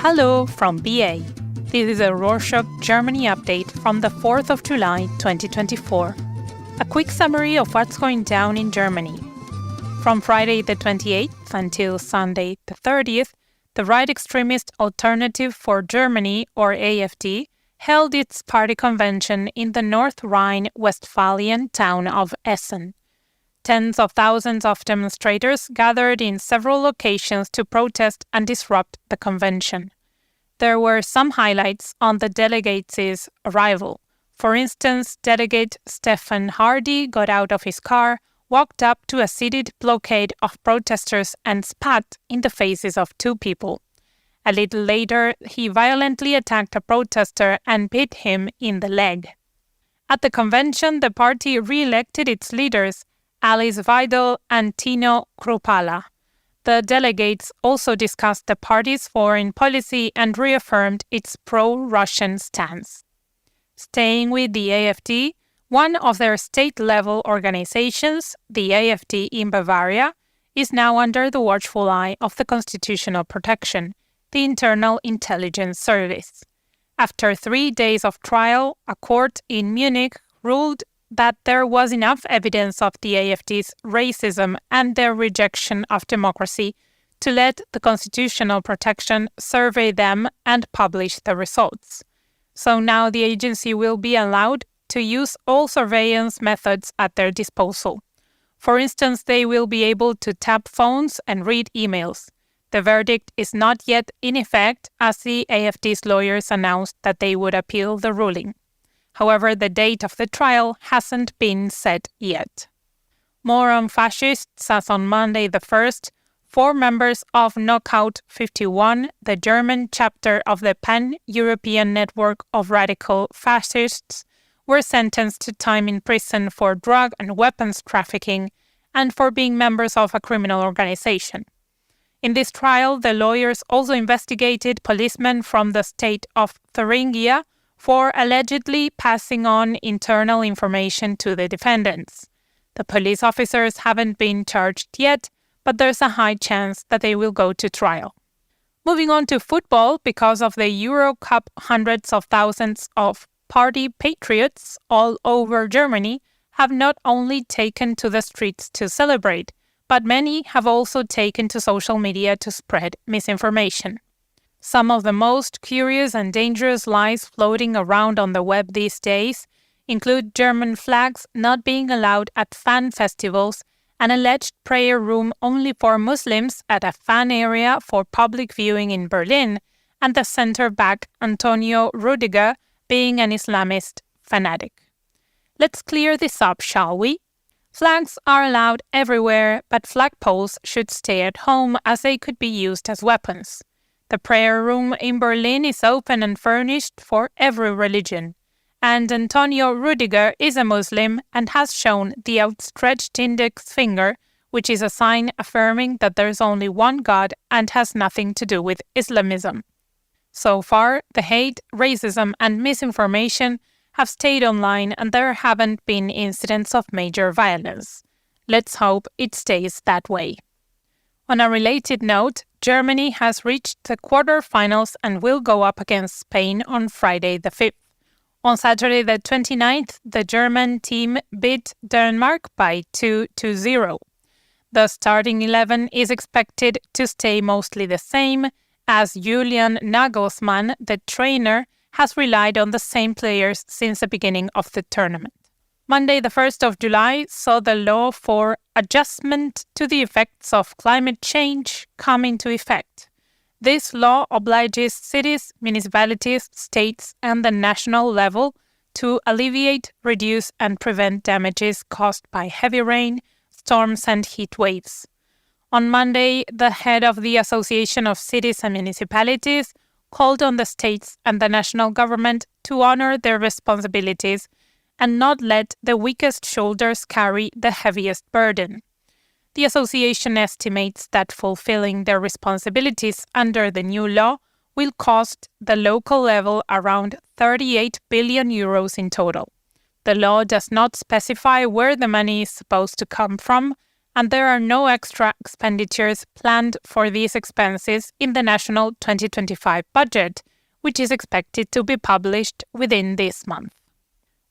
Hello from BA. This is a Rorschach Germany update from the 4th of July 2024. A quick summary of what's going down in Germany. From Friday the 28th until Sunday the 30th, the right extremist Alternative for Germany, or AfD, held its party convention in the North Rhine-Westphalian town of Essen. Tens of thousands of demonstrators gathered in several locations to protest and disrupt the convention. There were some highlights on the delegates' arrival. For instance, Delegate Stefan Hardy got out of his car, walked up to a seated blockade of protesters and spat in the faces of two people. A little later, he violently attacked a protester and bit him in the leg. At the convention, the party re-elected its leaders, Alice Weidel and Tino Kruppala. The delegates also discussed the party's foreign policy and reaffirmed its pro-Russian stance. Staying with the AfD, one of their state-level organizations, the AfD in Bavaria, is now under the watchful eye of the Constitutional Protection, the Internal Intelligence Service. After 3 days of trial, a court in Munich ruled that there was enough evidence of the AfD's racism and their rejection of democracy to let the Constitutional Protection survey them and publish the results. So now the agency will be allowed to use all surveillance methods at their disposal. For instance, they will be able to tap phones and read emails. The verdict is not yet in effect, as the AfD's lawyers announced that they would appeal the ruling. However, the date of the trial hasn't been set yet. More on fascists, as on Monday the 1st, 4 members of Knockout 51, the German chapter of the Pan-European Network of Radical Fascists, were sentenced to time in prison for drug and weapons trafficking and for being members of a criminal organization. In this trial, the lawyers also investigated policemen from the state of Thuringia for allegedly passing on internal information to the defendants. The police officers haven't been charged yet, but there's a high chance that they will go to trial. Moving on to football, because of the Euro Cup, hundreds of thousands of party patriots all over Germany have not only taken to the streets to celebrate, but many have also taken to social media to spread misinformation. Some of the most curious and dangerous lies floating around on the web these days include German flags not being allowed at fan festivals, an alleged prayer room only for Muslims at a fan area for public viewing in Berlin, and the center-back Antonio Rudiger being an Islamist fanatic. Let's clear this up, shall we? Flags are allowed everywhere, but flagpoles should stay at home as they could be used as weapons. The prayer room in Berlin is open and furnished for every religion, and Antonio Rudiger is a Muslim and has shown the outstretched index finger, which is a sign affirming that there is only one God and has nothing to do with Islamism. So far, the hate, racism, and misinformation have stayed online and there haven't been incidents of major violence. Let's hope it stays that way. On a related note, Germany has reached the quarter-finals and will go up against Spain on Friday the 5th. On Saturday the 29th, the German team beat Denmark by 2-0. The starting 11 is expected to stay mostly the same, as Julian Nagelsmann, the trainer, has relied on the same players since the beginning of the tournament. Monday the 1st of July saw the law for adjustment to the effects of climate change come into effect. This law obliges cities, municipalities, states, and the national level to alleviate, reduce, and prevent damages caused by heavy rain, storms, and heat waves. On Monday, the head of the Association of Cities and Municipalities called on the states and the national government to honor their responsibilities and not let the weakest shoulders carry the heaviest burden. The association estimates that fulfilling their responsibilities under the new law will cost the local level around 38 billion euros in total. The law does not specify where the money is supposed to come from, and there are no extra expenditures planned for these expenses in the national 2025 budget, which is expected to be published within this month.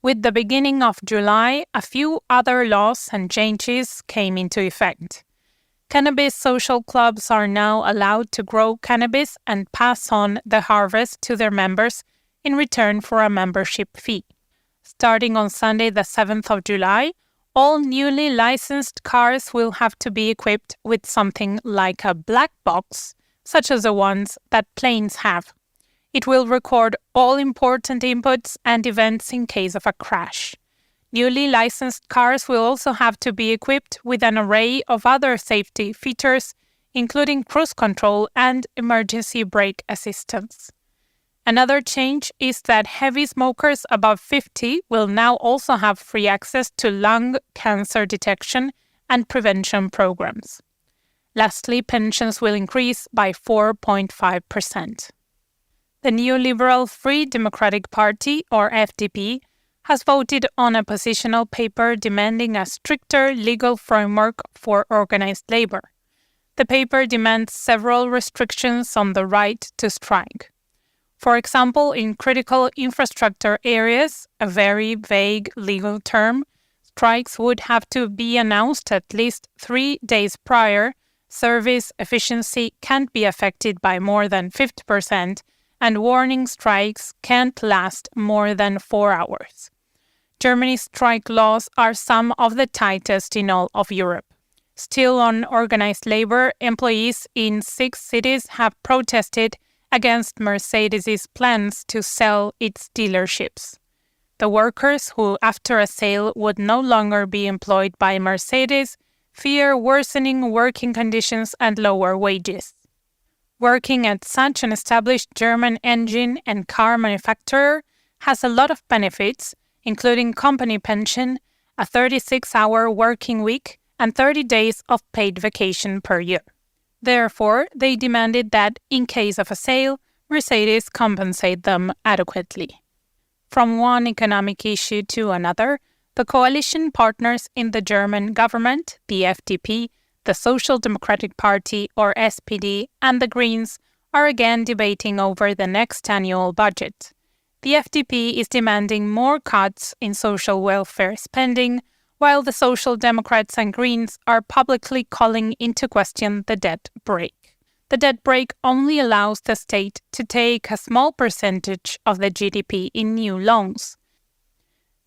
With the beginning of July, a few other laws and changes came into effect. Cannabis social clubs are now allowed to grow cannabis and pass on the harvest to their members in return for a membership fee. Starting on Sunday, the 7th of July, all newly licensed cars will have to be equipped with something like a black box, such as the ones that planes have. It will record all important inputs and events in case of a crash. Newly licensed cars will also have to be equipped with an array of other safety features, including cruise control and emergency brake assistance. Another change is that heavy smokers above 50 will now also have free access to lung cancer detection and prevention programs. Lastly, pensions will increase by 4.5%. The new Liberal Free Democratic Party, or FDP, has voted on a positional paper demanding a stricter legal framework for organized labor. The paper demands several restrictions on the right to strike. For example, in critical infrastructure areas, a very vague legal term, strikes would have to be announced at least 3 days prior, service efficiency can't be affected by more than 50%, and warning strikes can't last more than 4 hours. Germany's strike laws are some of the tightest in all of Europe. Still on organized labor, employees in 6 cities have protested against Mercedes' plans to sell its dealerships. The workers who, after a sale, would no longer be employed by Mercedes fear worsening working conditions and lower wages. Working at such an established German engine and car manufacturer has a lot of benefits, including company pension, a 36-hour working week, and 30 days of paid vacation per year. Therefore, they demanded that, in case of a sale, Mercedes compensate them adequately. From one economic issue to another, the coalition partners in the German government, the FDP, the Social Democratic Party, or SPD, and the Greens, are again debating over the next annual budget. The FDP is demanding more cuts in social welfare spending, while the Social Democrats and Greens are publicly calling into question the debt brake. The debt brake only allows the state to take a small percentage of the GDP in new loans.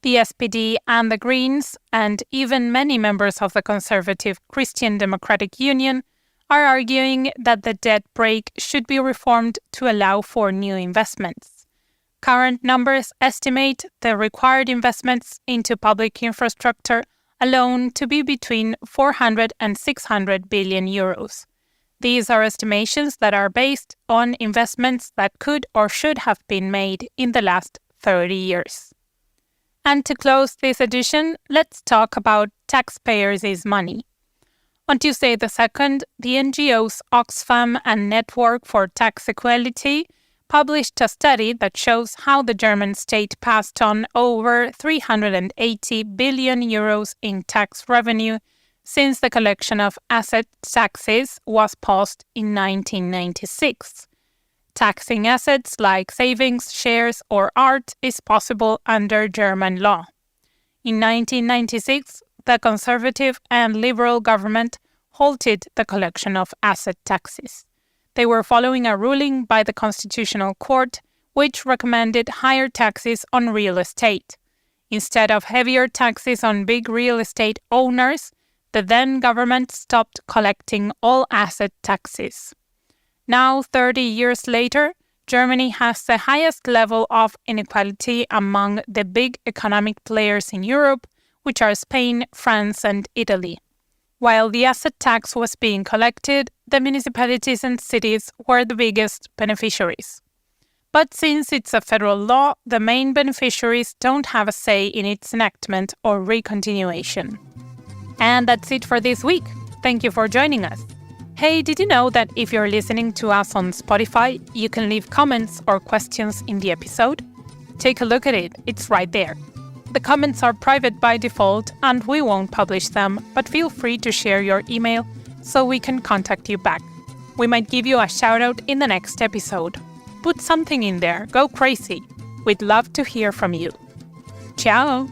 The SPD and the Greens, and even many members of the conservative Christian Democratic Union, are arguing that the debt brake should be reformed to allow for new investments. Current numbers estimate the required investments into public infrastructure alone to be between 400 and 600 billion euros. These are estimations that are based on investments that could or should have been made in the last 30 years. And to close this edition, let's talk about taxpayers' money. On Tuesday the 2nd, the NGOs Oxfam and Network for Tax Equality published a study that shows how the German state passed on over 380 billion euros in tax revenue since the collection of asset taxes was paused in 1996. Taxing assets like savings, shares, or art is possible under German law. In 1996, the conservative and liberal government halted the collection of asset taxes. They were following a ruling by the Constitutional Court, which recommended higher taxes on real estate. Instead of heavier taxes on big real estate owners, the then government stopped collecting all asset taxes. Now, 30 years later, Germany has the highest level of inequality among the big economic players in Europe, which are Spain, France, and Italy. While the asset tax was being collected, the municipalities and cities were the biggest beneficiaries. But since it's a federal law, the main beneficiaries don't have a say in its enactment or recontinuation. And that's it for this week. Thank you for joining us. Hey, did you know that if you're listening to us on Spotify, you can leave comments or questions in the episode? Take a look at it, it's right there. The comments are private by default and we won't publish them, but feel free to share your email so we can contact you back. We might give you a shout out in the next episode. Put something in there, go crazy. We'd love to hear from you. Ciao!